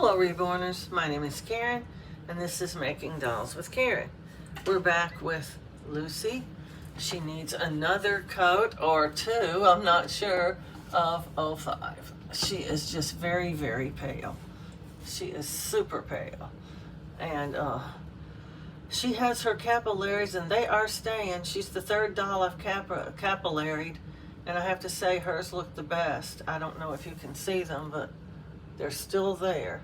Hello Reborners, my name is Karen and this is Making Dolls with Karen. We're back with Lucy. She needs another coat or two, I'm not sure, of 05. She is just very, very pale. She is super pale. And she has her capillaries and they are staying. She's the third doll I've capillaried, and I have to say hers look the best. I don't know if you can see them, but they're still there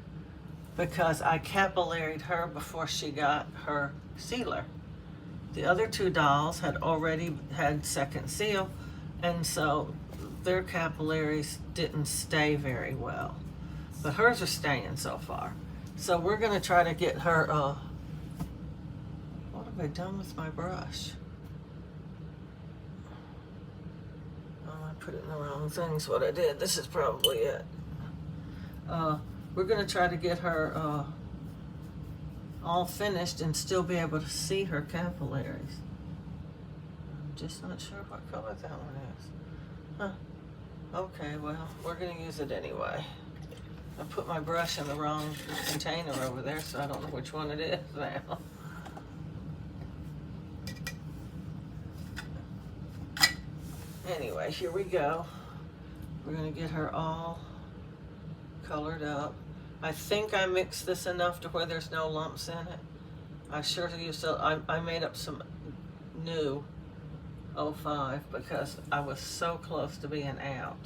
because I capillaried her before she got her sealer. The other two dolls had already had second seal, and so their capillaries didn't stay very well. But hers are staying so far. So we're going to try to get her, what have I done with my brush? Oh, I put it in the wrong thing's what I did. This is probably it. We're going to try to get her all finished and still be able to see her capillaries. I'm just not sure what color that one is. Huh. Okay, well, we're going to use it anyway. I put my brush in the wrong container over there, so I don't know which one it is now. Anyway, here we go. We're going to get her all colored up. I think I mixed this enough to where there's no lumps in it. I sure used to, I made up some new 05 because I was so close to being out.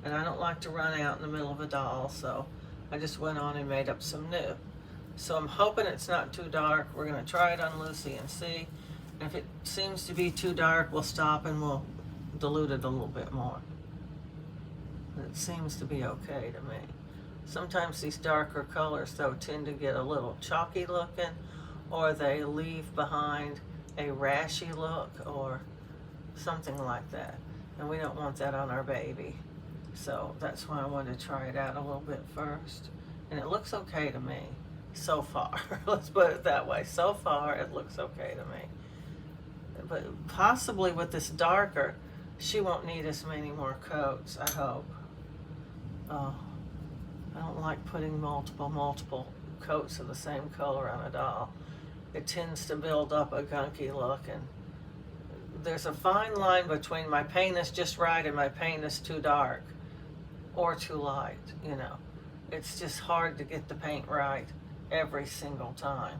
And I don't like to run out in the middle of a doll, so I just went on and made up some new. So I'm hoping it's not too dark. We're going to try it on Lucy and see. And if it seems to be too dark, we'll stop and we'll dilute it a little bit more. But it seems to be okay to me. Sometimes these darker colors, though, tend to get a little chalky looking, or they leave behind a rashy look or something like that. And we don't want that on our baby. So that's why I wanted to try it out a little bit first. And it looks okay to me so far. Let's put it that way. So far, it looks okay to me. But possibly with this darker, she won't need as many more coats, I hope. I don't like putting multiple coats of the same color on a doll. It tends to build up a gunky look, and there's a fine line between my paint is just right and my paint is too dark or too light, you know. It's just hard to get the paint right every single time.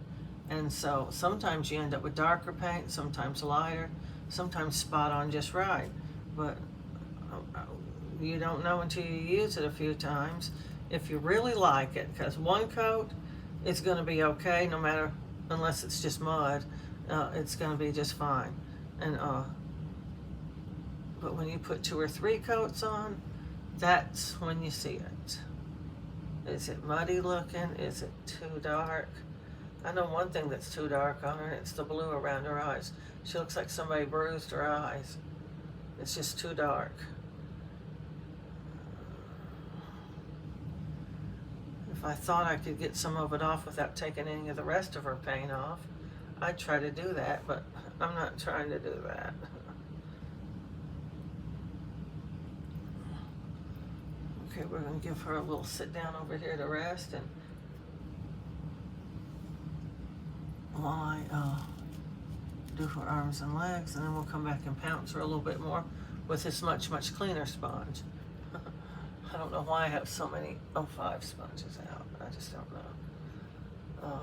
And so sometimes you end up with darker paint, sometimes lighter, sometimes spot on just right. But you don't know until you use it a few times if you really like it, because one coat is going to be okay no matter, unless it's just mud, it's going to be just fine. And but when you put 2 or 3 coats on, that's when you see it. Is it muddy looking? Is it too dark? I know one thing that's too dark on her, and it's the blue around her eyes. She looks like somebody bruised her eyes. It's just too dark. If I thought I could get some of it off without taking any of the rest of her paint off, I'd try to do that, but I'm not trying to do that. Okay, we're going to give her a little sit down over here to rest, and while I do her arms and legs, and then we'll come back and pounce her a little bit more with this much cleaner sponge. I don't know why I have so many 05 sponges out. I just don't know.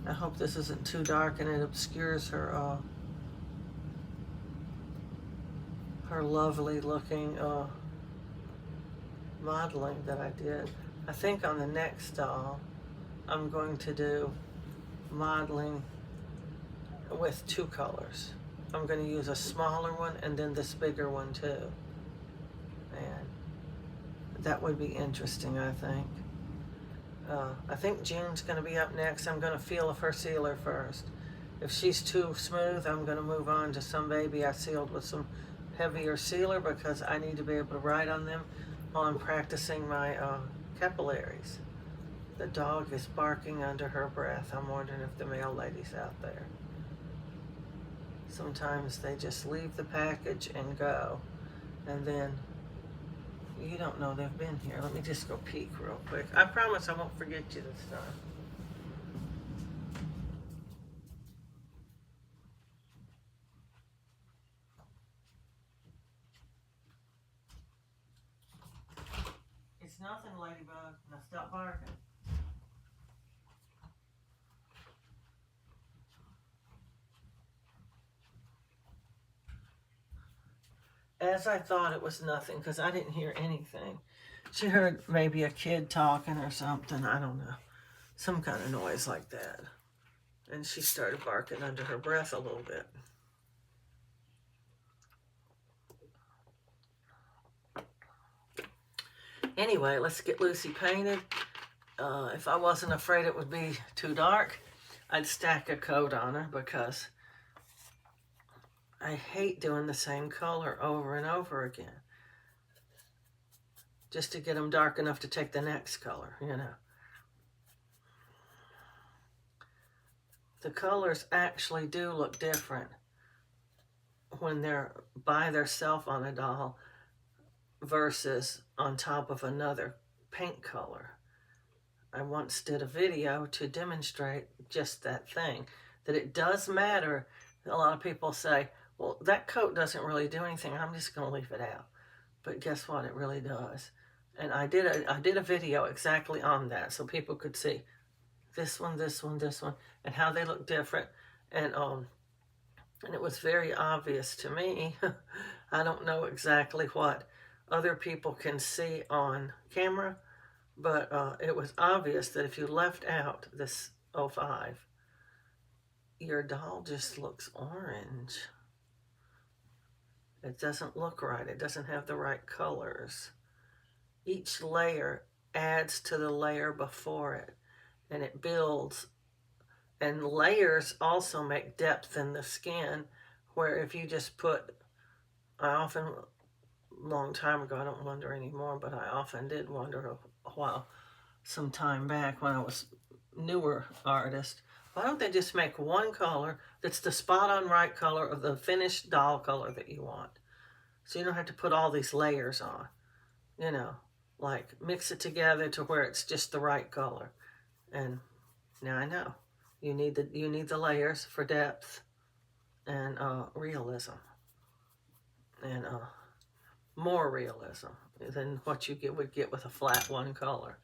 I hope this isn't too dark and it obscures her her lovely looking modeling that I did. I think on the next doll I'm going to do modeling with 2 colors. I'm going to use a smaller one and then this bigger one too. And that would be interesting, I think. I think June's going to be up next. I'm going to feel of her sealer first. If she's too smooth, I'm going to move on to some baby I sealed with some heavier sealer because I need to be able to write on them while I'm practicing my capillaries. The dog is barking under her breath. I'm wondering if the mail lady's out there. Sometimes they just leave the package and go, and then you don't know they've been here. Let me just go peek real quick. I promise I won't forget you this time. It's nothing, Ladybug. Now stop barking. As I thought, it was nothing because I didn't hear anything. She heard maybe a kid talking or something. I don't know. Some kind of noise like that. And she started barking under her breath a little bit. Anyway, let's get Lucy painted. If I wasn't afraid it would be too dark, I'd stack a coat on her because I hate doing the same color over and over again. Just to get them dark enough to take the next color, you know. The colors actually do look different when they're by themselves on a doll versus on top of another paint color. I once did a video to demonstrate just that thing, that it does matter. A lot of people say, well, that coat doesn't really do anything. I'm just going to leave it out. But guess what? It really does. And I did a video exactly on that so people could see this one, this one, this one, and how they look different. And it was very obvious to me. I don't know exactly what other people can see on camera, but it was obvious that if you left out this 05, your doll just looks orange. It doesn't look right. It doesn't have the right colors. Each layer adds to the layer before it, and it builds. And layers also make depth in the skin, where if you just put, I often, a long time ago, I don't wonder anymore, but I often did wonder a while, some time back when I was newer artist, why don't they just make one color that's the spot on right color of the finished doll color that you want? So you don't have to put all these layers on, you know, like mix it together to where it's just the right color. And now I know you need the layers for depth and realism, and more realism than what you would get with a flat one color.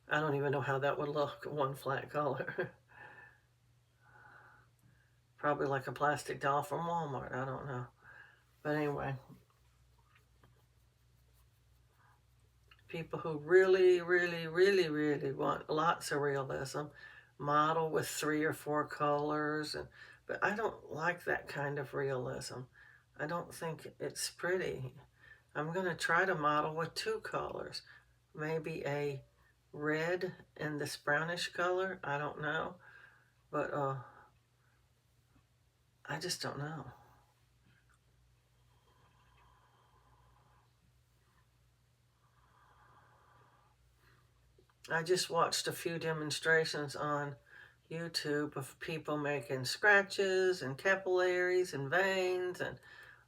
I don't even know how that would look, one flat color. Probably like a plastic doll from Walmart, I don't know. But anyway, people who really, really, really, really want lots of realism model with 3 or 4 colors, but I don't like that kind of realism. I don't think it's pretty. I'm going to try to model with 2 colors, maybe a red and this brownish color. I don't know, but I just don't know. I just watched a few demonstrations on YouTube of people making scratches and capillaries and veins and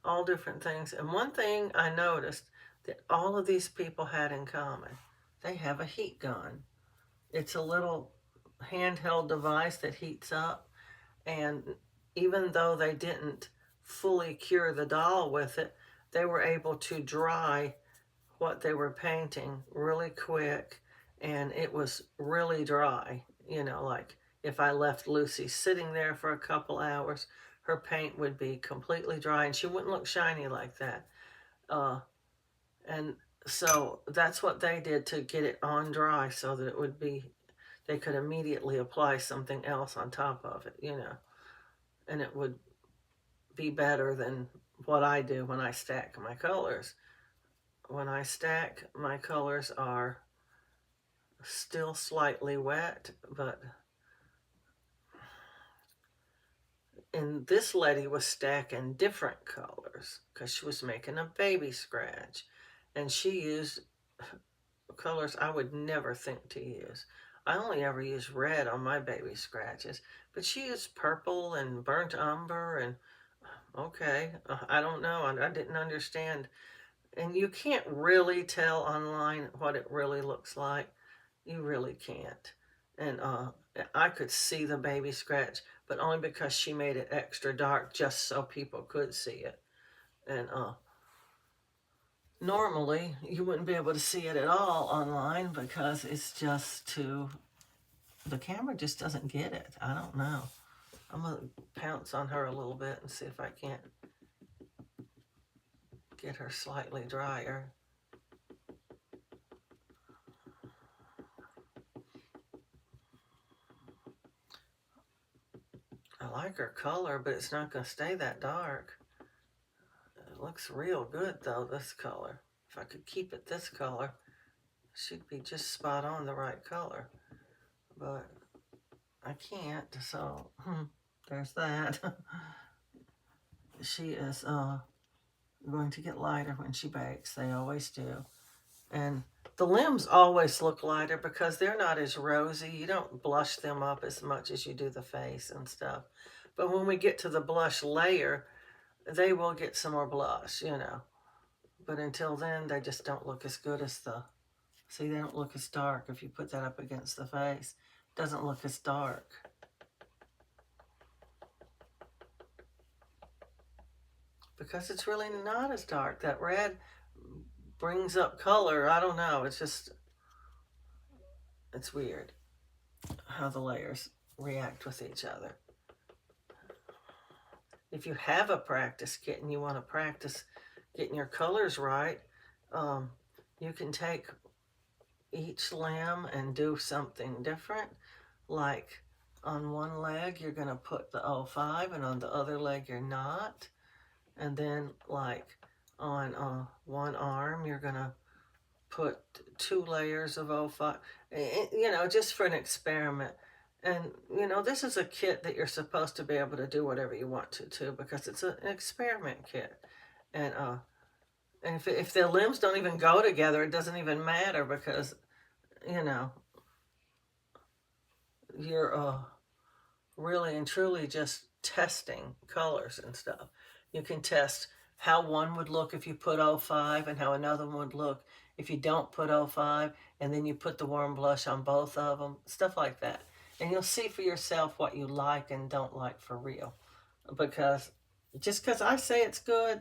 all different things. And one thing I noticed that all of these people had in common, they have a heat gun. It's a little handheld device that heats up, and even though they didn't fully cure the doll with it, they were able to dry what they were painting really quick, and it was really dry. You know, like if I left Lucy sitting there for a couple hours, her paint would be completely dry and she wouldn't look shiny like that. And so that's what they did to get it on dry so that it would be, they could immediately apply something else on top of it, you know, and it would be better than what I do when I stack my colors. When I stack, my colors are still slightly wet, but and this lady was stacking different colors because she was making a baby scratch, and she used colors I would never think to use. I only ever use red on my baby scratches, But she is purple and burnt umber and okay, I don't know. I didn't understand. And you can't really tell online what it really looks like. You really can't. And I could see the baby scratch, but only because she made it extra dark just so people could see it. And normally you wouldn't be able to see it at all online because it's just too, the camera just doesn't get it. I don't know. I'm going to pounce on her a little bit and see if I can't get her slightly drier. I like her color, but it's not going to stay that dark. It looks real good though, this color. If I could keep it this color, she'd be just spot on the right color. But I can't, so there's that. She is going to get lighter when she bakes. They always do. And the limbs always look lighter because they're not as rosy. You don't blush them up as much as you do the face and stuff. But when we get to the blush layer, they will get some more blush, you know. But until then, they just don't look as good as the, see, they don't look as dark. If you put that up against the face, it doesn't look as dark. Because it's really not as dark. That red brings up color. I don't know. It's just, it's weird how the layers react with each other. If you have a practice kit and you want to practice getting your colors right, you can take each limb and do something different. Like on one leg, you're going to put the 05 and on the other leg, you're not. And then like on one arm, you're going to put 2 layers of 05, you know, just for an experiment. And, you know, this is a kit that you're supposed to be able to do whatever you want to because it's an experiment kit. And if the limbs don't even go together, it doesn't even matter because, you know, you're really and truly just testing colors and stuff. You can test how one would look if you put 05 and how another one would look if you don't put 05 and then you put the warm blush on both of them, stuff like that. And you'll see for yourself what you like and don't like for real. Because just because I say it's good,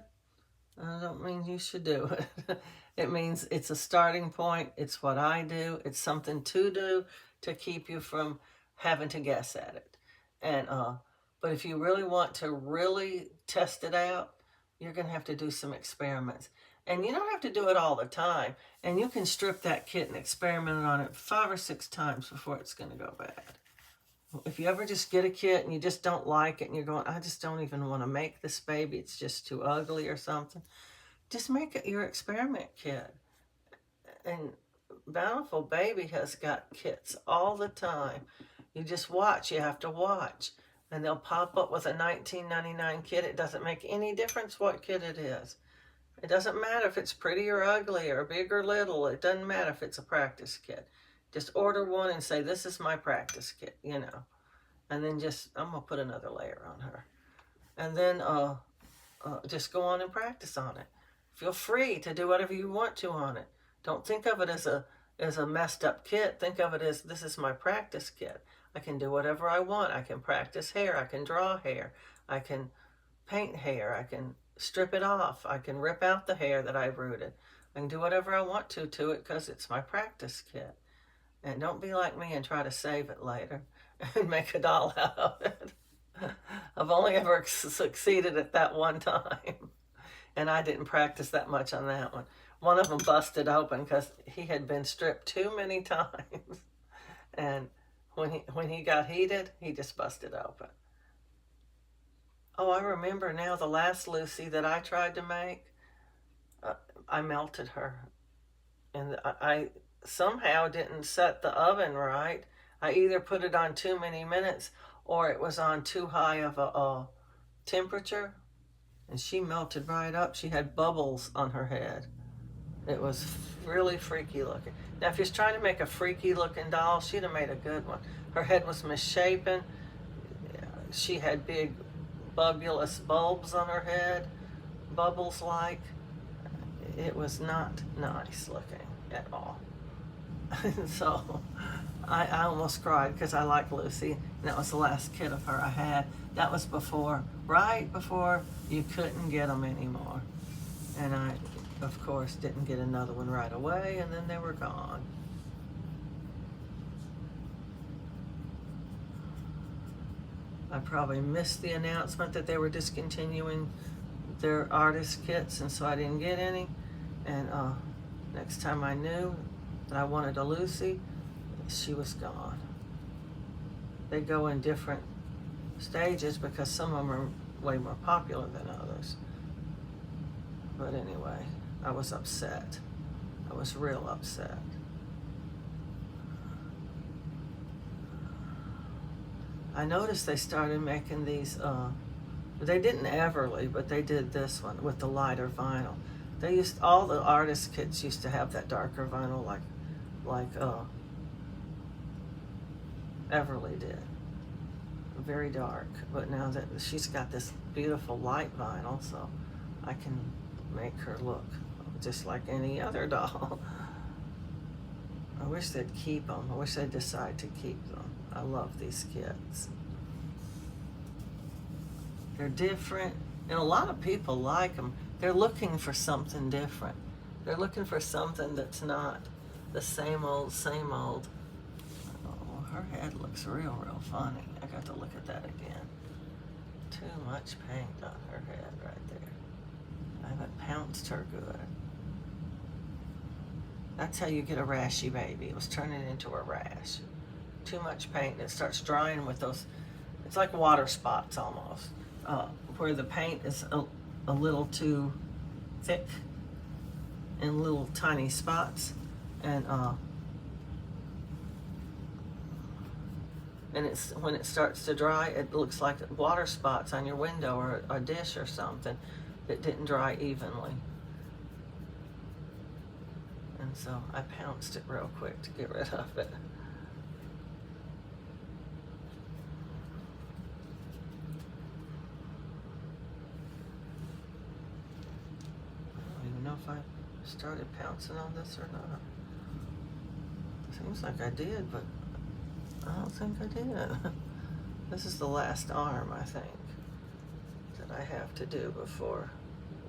I don't mean you should do it. It means it's a starting point. It's what I do. It's something to do to keep you from having to guess at it. And but if you really want to really test it out, you're going to have to do some experiments. And you don't have to do it all the time. And you can strip that kit and experiment on it 5 or 6 times before it's going to go bad. If you ever just get a kit and you just don't like it and you're going, I just don't even want to make this baby, it's just too ugly or something, just make it your experiment kit. And Bountiful Baby has got kits all the time. You just watch, you have to watch. And they'll pop up with a $19.99 kit. It doesn't make any difference what kit it is. It doesn't matter if it's pretty or ugly or big or little. It doesn't matter if it's a practice kit. Just order one and say, this is my practice kit, you know. And then just, I'm going to put another layer on her. And then just go on and practice on it. Feel free to do whatever you want to on it. Don't think of it as a messed up kit. Think of it as, this is my practice kit. I can do whatever I want. I can practice hair. I can draw hair. I can paint hair. I can strip it off. I can rip out the hair that I've rooted. I can do whatever I want to it because it's my practice kit. And don't be like me and try to save it later and make a doll out of it. I've only ever succeeded at that one time. And I didn't practice that much on that one. One of them busted open because he had been stripped too many times. And when he got heated, he just busted open. Oh, I remember now the last Lucy that I tried to make, I melted her. And I somehow didn't set the oven right. I either put it on too many minutes or it was on too high of a temperature. And she melted right up. She had bubbles on her head. It was really freaky looking. Now, if you're trying to make a freaky looking doll, she'd have made a good one. Her head was misshapen. she had big bubulous bulbs on her head, bubbles like. It was not nice looking at all. So I almost cried because I like Lucy, and that was the last kit of her I had. That was before, right before you couldn't get them anymore. And I, of course, didn't get another one right away, and then they were gone. I probably missed the announcement that they were discontinuing their artist kits, and so I didn't get any. And next time I knew that I wanted a Lucy, she was gone. They go in different stages because some of them are way more popular than others. But anyway, I was upset. I was real upset. I noticed they started making these, they didn't Everly, but they did this one with the lighter vinyl. They used, all the artist kits used to have that darker vinyl like Everly did. Very dark, but now that she's got this beautiful light vinyl, so I can make her look just like any other doll. I wish they'd keep them. I wish they'd decide to keep them. I love these kits. They're different, and a lot of people like them. They're looking for something different. They're looking for something that's not the same old, same old. Oh, her head looks real funny. I got to look at that again. Too much paint on her head right there. I haven't pounced her good. That's how you get a rashy baby. It was turning into a rash. Too much paint, and it starts drying with those, it's like water spots almost, where the paint is a little too thick in little tiny spots, and it's, when it starts to dry, it looks like water spots on your window or a dish or something that didn't dry evenly. And so I pounced it real quick to get rid of it. I don't even know if I started pouncing on this or not. Seems like I did, but I don't think I did. This is the last arm, I think, that I have to do before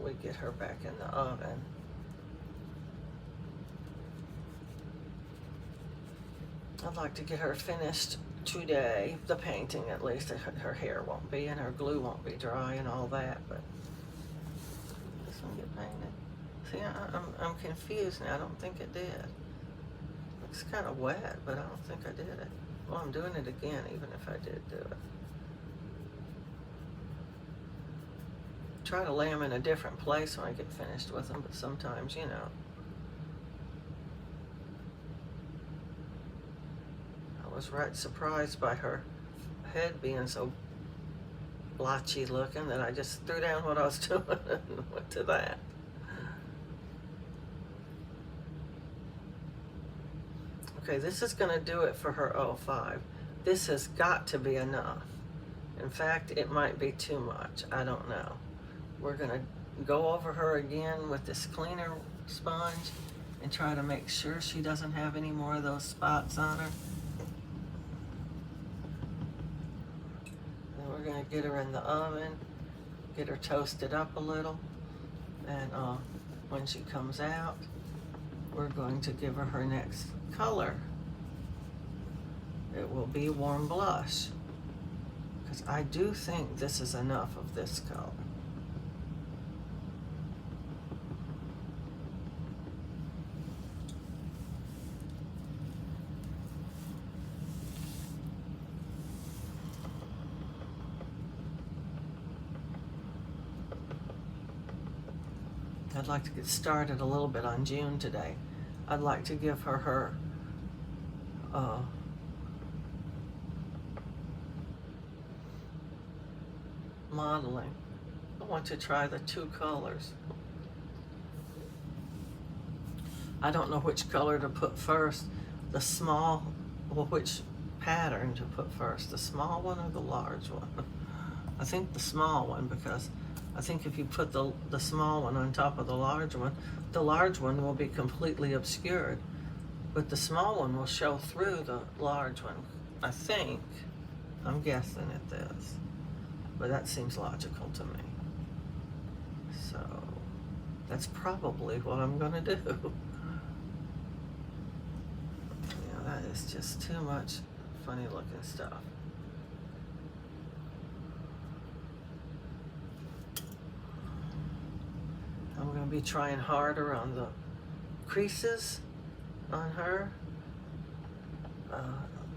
we get her back in the oven. I'd like to get her finished today, the painting at least. Her hair won't be and her glue won't be dry and all that, but this one get painted. See, I'm confused now. I don't think it did. Looks kind of wet, but I don't think I did it. Well, I'm doing it again, even if I did do it. Try to lay them in a different place when I get finished with them, but sometimes, you know. I was right surprised by her head being so blotchy looking that I just threw down what I was doing and went to that. Okay, this is going to do it for her 05. This has got to be enough. In fact, it might be too much. I don't know. We're going to go over her again with this cleaner sponge and try to make sure she doesn't have any more of those spots on her. Then we're going to get her in the oven, get her toasted up a little, and when she comes out, we're going to give her her next color. It will be warm blush, because I do think this is enough of this color. I'd like to get started a little bit on June today. I'd like to give her her modeling. I want to try the two colors. I don't know which color to put first. The small, well, which pattern to put first, the small one or the large one? I think the small one, because I think if you put the small one on top of the large one will be completely obscured. But the small one will show through the large one, I think. I'm guessing at this. But that seems logical to me. So that's probably what I'm gonna do. Yeah, that is just too much funny looking stuff. I'm gonna be trying harder on the creases on her.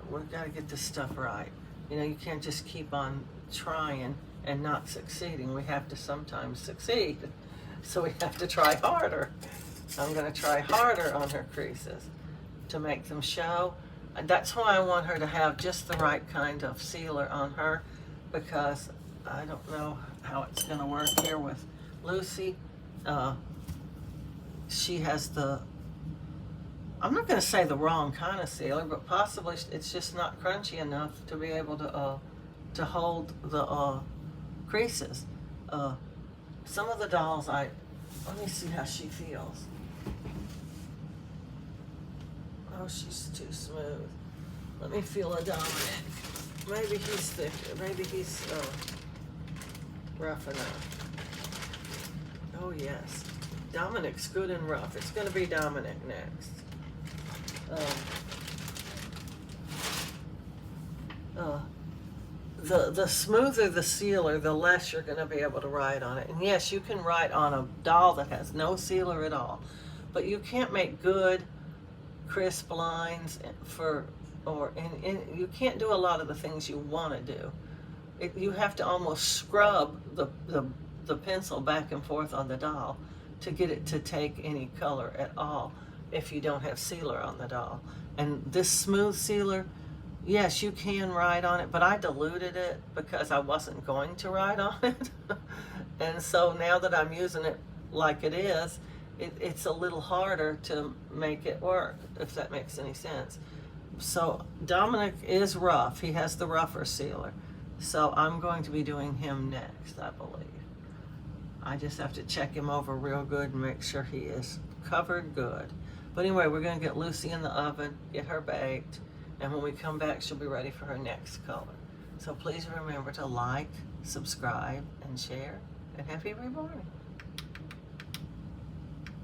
We've got to get this stuff right. You know, you can't just keep on trying and not succeeding. We have to sometimes succeed. So we have to try harder. I'm going to try harder on her creases to make them show. And that's why I want her to have just the right kind of sealer on her, because I don't know how it's going to work here with Lucy. She has the, I'm not going to say the wrong kind of sealer, but possibly it's just not crunchy enough to be able to hold the creases. Some of the dolls, let me see how she feels. Oh, she's too smooth. Let me feel a Dominic. Maybe he's thick. Maybe he's rough enough. Oh yes, Dominic's good and rough. It's going to be Dominic next. The smoother the sealer, the less you're going to be able to write on it. And yes, you can write on a doll that has no sealer at all, but you can't make good, crisp lines you can't do a lot of the things you want to do. You have to almost scrub the pencil back and forth on the doll to get it to take any color at all if you don't have sealer on the doll. And this smooth sealer, yes, you can write on it, but I diluted it because I wasn't going to write on it. And so now that I'm using it like it is, it's a little harder to make it work, if that makes any sense. So Dominic is rough. He has the rougher sealer. So I'm going to be doing him next, I believe. I just have to check him over real good and make sure he is covered good. But anyway, we're going to get Lucy in the oven, get her baked, and when we come back, she'll be ready for her next color. So please remember to like, subscribe, and share, and happy reborn.